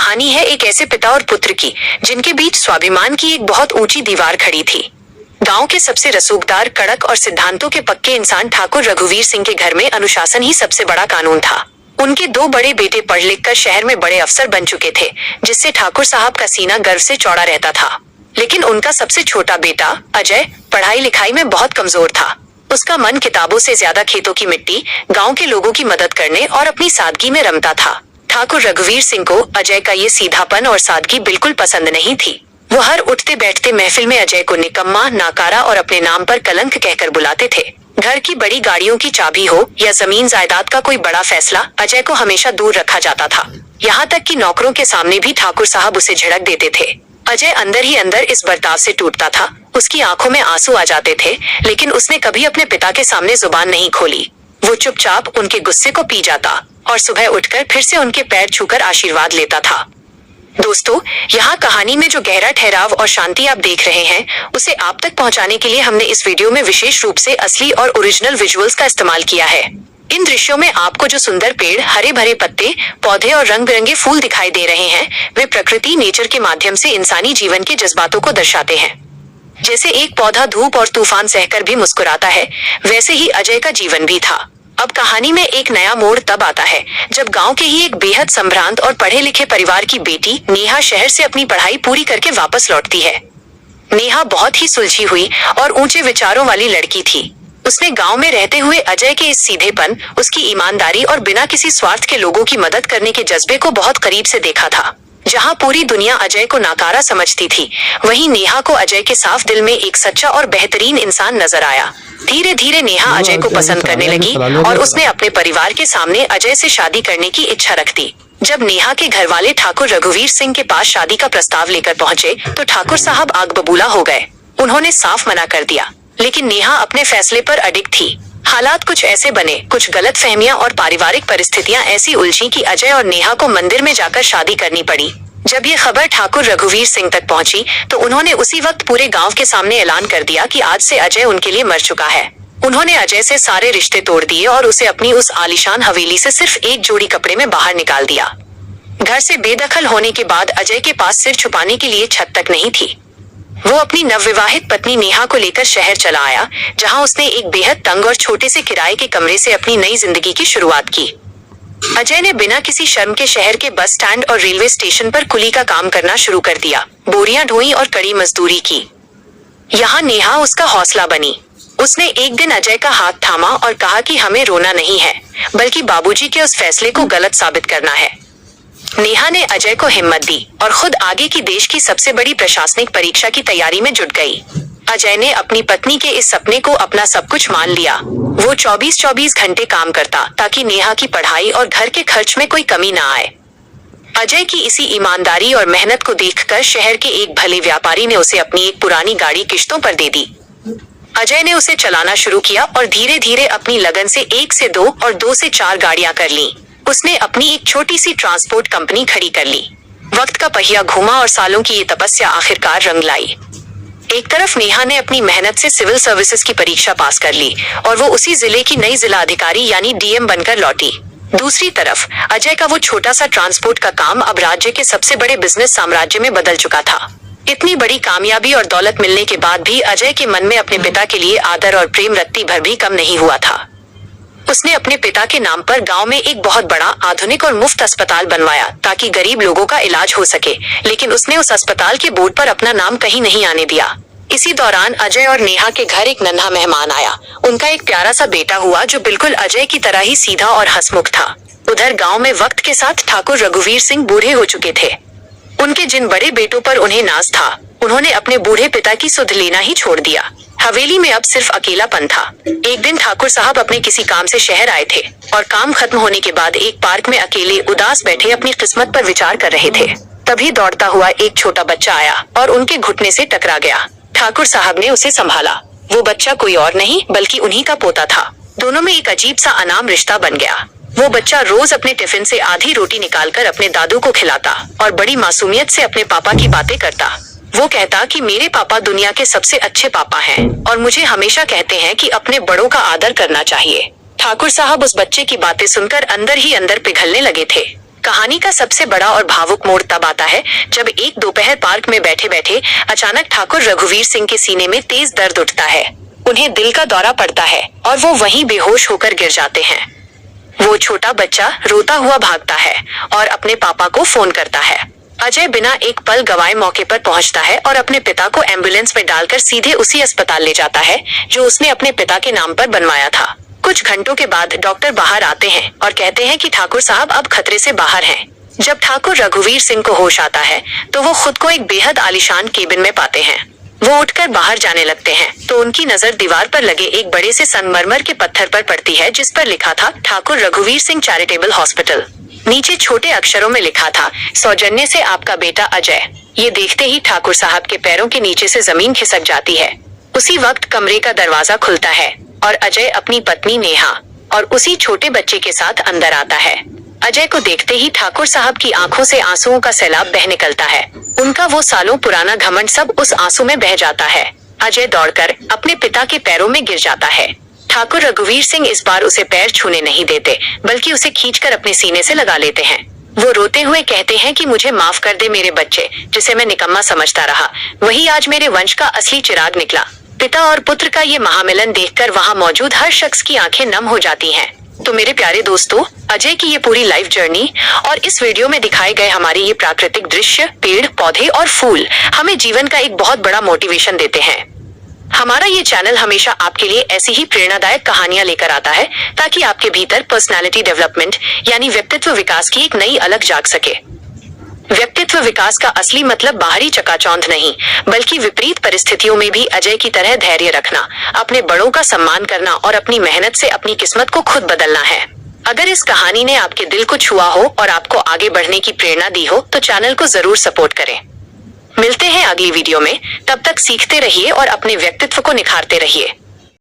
कहानी है एक ऐसे पिता और पुत्र की जिनके बीच स्वाभिमान की एक बहुत ऊंची दीवार खड़ी थी। गांव के सबसे रसूखदार, कड़क और सिद्धांतों के पक्के इंसान ठाकुर रघुवीर सिंह के घर में अनुशासन ही सबसे बड़ा कानून था। उनके दो बड़े बेटे पढ़ लिख कर शहर में बड़े अफसर बन चुके थे, जिससे ठाकुर साहब का सीना गर्व से चौड़ा रहता था। लेकिन उनका सबसे छोटा बेटा अजय पढ़ाई लिखाई में बहुत कमजोर था। उसका मन किताबों से ज्यादा खेतों की मिट्टी, गांव के लोगों की मदद करने और अपनी सादगी में रमता था। ठाकुर रघुवीर सिंह को अजय का ये सीधापन और सादगी बिल्कुल पसंद नहीं थी। वो हर उठते बैठते महफिल में अजय को निकम्मा, नाकारा और अपने नाम पर कलंक कहकर बुलाते थे। घर की बड़ी गाड़ियों की चाबी हो या जमीन जायदाद का कोई बड़ा फैसला, अजय को हमेशा दूर रखा जाता था। यहाँ तक कि नौकरों के सामने भी ठाकुर साहब उसे झिड़क देते थे। अजय अंदर ही अंदर इस बर्ताव से टूटता था। उसकी आंखों में आंसू आ जाते थे, लेकिन उसने कभी अपने पिता के सामने जुबान नहीं खोली। वो चुपचाप उनके गुस्से को पी जाता और सुबह उठकर फिर से उनके पैर छूकर आशीर्वाद लेता था। दोस्तों, यहाँ कहानी में जो गहरा ठहराव और शांति आप देख रहे हैं, उसे आप तक पहुँचाने के लिए हमने इस वीडियो में विशेष रूप से असली और ओरिजिनल विजुअल्स का इस्तेमाल किया है। इन दृश्यों में आपको जो सुंदर पेड़, हरे भरे पत्ते, पौधे और रंग बिरंगे फूल दिखाई दे रहे हैं, वे प्रकृति, नेचर के माध्यम से इंसानी जीवन के जज्बातों को दर्शाते हैं। जैसे एक पौधा धूप और तूफान सहकर भी मुस्कुराता है, वैसे ही अजय का जीवन भी था। अब कहानी में एक नया मोड़ तब आता है जब गांव के ही एक बेहद संभ्रांत और पढ़े लिखे परिवार की बेटी नेहा शहर से अपनी पढ़ाई पूरी करके वापस लौटती है। नेहा बहुत ही सुलझी हुई और ऊंचे विचारों वाली लड़की थी। उसने गांव में रहते हुए अजय के इस सीधेपन, उसकी ईमानदारी और बिना किसी स्वार्थ के लोगों की मदद करने के जज्बे को बहुत करीब से देखा था। जहां पूरी दुनिया अजय को नाकारा समझती थी, वहीं नेहा को अजय के साफ दिल में एक सच्चा और बेहतरीन इंसान नजर आया। धीरे धीरे नेहा अजय को पसंद करने लगी और उसने अपने परिवार के सामने अजय से शादी करने की इच्छा रख दी। जब नेहा के घर वाले ठाकुर रघुवीर सिंह के पास शादी का प्रस्ताव लेकर पहुंचे, तो ठाकुर साहब आग बबूला हो गए। उन्होंने साफ मना कर दिया, लेकिन नेहा अपने फैसले पर अडिग थी। हालात कुछ ऐसे बने, कुछ गलतफहमियां और पारिवारिक परिस्थितियां ऐसी उलझी कि अजय और नेहा को मंदिर में जाकर शादी करनी पड़ी। जब ये खबर ठाकुर रघुवीर सिंह तक पहुंची, तो उन्होंने उसी वक्त पूरे गांव के सामने ऐलान कर दिया कि आज से अजय उनके लिए मर चुका है। उन्होंने अजय से सारे रिश्ते तोड़ दिए और उसे अपनी उस आलीशान हवेली से सिर्फ एक जोड़ी कपड़े में बाहर निकाल दिया। घर से बेदखल होने के बाद अजय के पास सिर छुपाने के लिए छत तक नहीं थी। वो अपनी नवविवाहित पत्नी नेहा को लेकर शहर चला आया, जहां उसने एक बेहद तंग और छोटे से किराए के कमरे से अपनी नई जिंदगी की शुरुआत की। अजय ने बिना किसी शर्म के शहर के बस स्टैंड और रेलवे स्टेशन पर कुली का काम करना शुरू कर दिया। बोरियां ढोई और कड़ी मजदूरी की। यहाँ नेहा उसका हौसला बनी। उसने एक दिन अजय का हाथ थामा और कहा कि हमें रोना नहीं है, बल्कि बाबूजी के उस फैसले को गलत साबित करना है। नेहा ने अजय को हिम्मत दी और खुद आगे की देश की सबसे बड़ी प्रशासनिक परीक्षा की तैयारी में जुट गई। अजय ने अपनी पत्नी के इस सपने को अपना सब कुछ मान लिया। वो 24-24 घंटे काम करता ताकि नेहा की पढ़ाई और घर के खर्च में कोई कमी ना आए। अजय की इसी ईमानदारी और मेहनत को देखकर शहर के एक भले व्यापारी ने उसे अपनी एक पुरानी गाड़ी किश्तों पर दे दी। अजय ने उसे चलाना शुरू किया और धीरे धीरे अपनी लगन से 1 से 2 और 2 से 4 गाड़ियां कर ली। उसने अपनी एक छोटी सी ट्रांसपोर्ट कंपनी खड़ी कर ली। वक्त का पहिया घूमा और सालों की ये तपस्या आखिरकार रंग लाई। एक तरफ नेहा ने अपनी मेहनत से सिविल सर्विसेज की परीक्षा पास कर ली और वो उसी जिले की नई जिला अधिकारी यानी डीएम बनकर लौटी। दूसरी तरफ अजय का वो छोटा सा ट्रांसपोर्ट का काम अब राज्य के सबसे बड़े बिजनेस साम्राज्य में बदल चुका था। इतनी बड़ी कामयाबी और दौलत मिलने के बाद भी अजय के मन में अपने पिता के लिए आदर और प्रेम रत्ती भर भी कम नहीं हुआ था। उसने अपने पिता के नाम पर गांव में एक बहुत बड़ा, आधुनिक और मुफ्त अस्पताल बनवाया ताकि गरीब लोगों का इलाज हो सके, लेकिन उसने उस अस्पताल के बोर्ड पर अपना नाम कहीं नहीं आने दिया। इसी दौरान अजय और नेहा के घर एक नन्हा मेहमान आया। उनका एक प्यारा सा बेटा हुआ जो बिल्कुल अजय की तरह ही सीधा और हंसमुख था। उधर गांव में वक्त के साथ ठाकुर रघुवीर सिंह बूढ़े हो चुके थे। उनके जिन बड़े बेटों पर उन्हें नाज था, उन्होंने अपने बूढ़े पिता की सुध लेना ही छोड़ दिया। हवेली में अब सिर्फ अकेलापन था। एक दिन ठाकुर साहब अपने किसी काम से शहर आए थे और काम खत्म होने के बाद एक पार्क में अकेले उदास बैठे अपनी किस्मत पर विचार कर रहे थे। तभी दौड़ता हुआ एक छोटा बच्चा आया और उनके घुटने से टकरा गया। ठाकुर साहब ने उसे संभाला। वो बच्चा कोई और नहीं बल्कि उन्हीं का पोता था। दोनों में एक अजीब सा अनाम रिश्ता बन गया। वो बच्चा रोज अपने टिफिन से आधी रोटी निकालकर अपने दादू को खिलाता और बड़ी मासूमियत से अपने पापा की बातें करता। वो कहता कि मेरे पापा दुनिया के सबसे अच्छे पापा हैं और मुझे हमेशा कहते हैं कि अपने बड़ों का आदर करना चाहिए। ठाकुर साहब उस बच्चे की बातें सुनकर अंदर ही अंदर पिघलने लगे थे। कहानी का सबसे बड़ा और भावुक मोड़ तब आता है जब एक दोपहर पार्क में बैठे बैठे अचानक ठाकुर रघुवीर सिंह के सीने में तेज दर्द उठता है। उन्हें दिल का दौरा पड़ता है और वो वहीं बेहोश होकर गिर जाते हैं। वो छोटा बच्चा रोता हुआ भागता है और अपने पापा को फोन करता है। अजय बिना एक पल गवाए मौके पर पहुंचता है और अपने पिता को एम्बुलेंस में डालकर सीधे उसी अस्पताल ले जाता है जो उसने अपने पिता के नाम पर बनवाया था। कुछ घंटों के बाद डॉक्टर बाहर आते हैं और कहते हैं कि ठाकुर साहब अब खतरे से बाहर हैं। जब ठाकुर रघुवीर सिंह को होश आता है तो वो खुद को एक बेहद आलीशान केबिन में पाते हैं। वो उठकर बाहर जाने लगते हैं तो उनकी नजर दीवार पर लगे एक बड़े से संगमरमर के पत्थर पर पड़ती है जिस पर लिखा था ठाकुर रघुवीर सिंह चैरिटेबल हॉस्पिटल। नीचे छोटे अक्षरों में लिखा था, सौजन्य से आपका बेटा अजय। ये देखते ही ठाकुर साहब के पैरों के नीचे से जमीन खिसक जाती है। उसी वक्त कमरे का दरवाजा खुलता है और अजय अपनी पत्नी नेहा और उसी छोटे बच्चे के साथ अंदर आता है। अजय को देखते ही ठाकुर साहब की आंखों से आंसुओं का सैलाब बह निकलता है। उनका वो सालों पुराना घमंड सब उस आंसू में बह जाता है। अजय दौड़कर अपने पिता के पैरों में गिर जाता है। ठाकुर रघुवीर सिंह इस बार उसे पैर छूने नहीं देते बल्कि उसे खींचकर अपने सीने से लगा लेते हैं। वो रोते हुए कहते हैं कि मुझे माफ कर दे मेरे बच्चे, जिसे मैं निकम्मा समझता रहा। वही आज मेरे वंश का असली चिराग निकला। पिता और पुत्र का ये महामिलन देखकर वहाँ मौजूद हर शख्स की आंखें नम हो जाती हैं। तो मेरे प्यारे दोस्तों, अजय की ये पूरी लाइफ जर्नी और इस वीडियो में दिखाए गए हमारे ये प्राकृतिक दृश्य, पेड़ पौधे और फूल हमें जीवन का एक बहुत बड़ा मोटिवेशन देते हैं। हमारा ये चैनल हमेशा आपके लिए ऐसी ही प्रेरणादायक कहानियां लेकर आता है ताकि आपके भीतर पर्सनालिटी डेवलपमेंट यानी व्यक्तित्व विकास की एक नई अलग जाग सके। व्यक्तित्व विकास का असली मतलब बाहरी चकाचौंध नहीं, बल्कि विपरीत परिस्थितियों में भी अजय की तरह धैर्य रखना, अपने बड़ों का सम्मान करना और अपनी मेहनत से अपनी किस्मत को खुद बदलना है। अगर इस कहानी ने आपके दिल को छुआ हो और आपको आगे बढ़ने की प्रेरणा दी हो तो चैनल को जरूर सपोर्ट करें। मिलते हैं अगली वीडियो में, तब तक सीखते रहिए और अपने व्यक्तित्व को निखारते रहिए।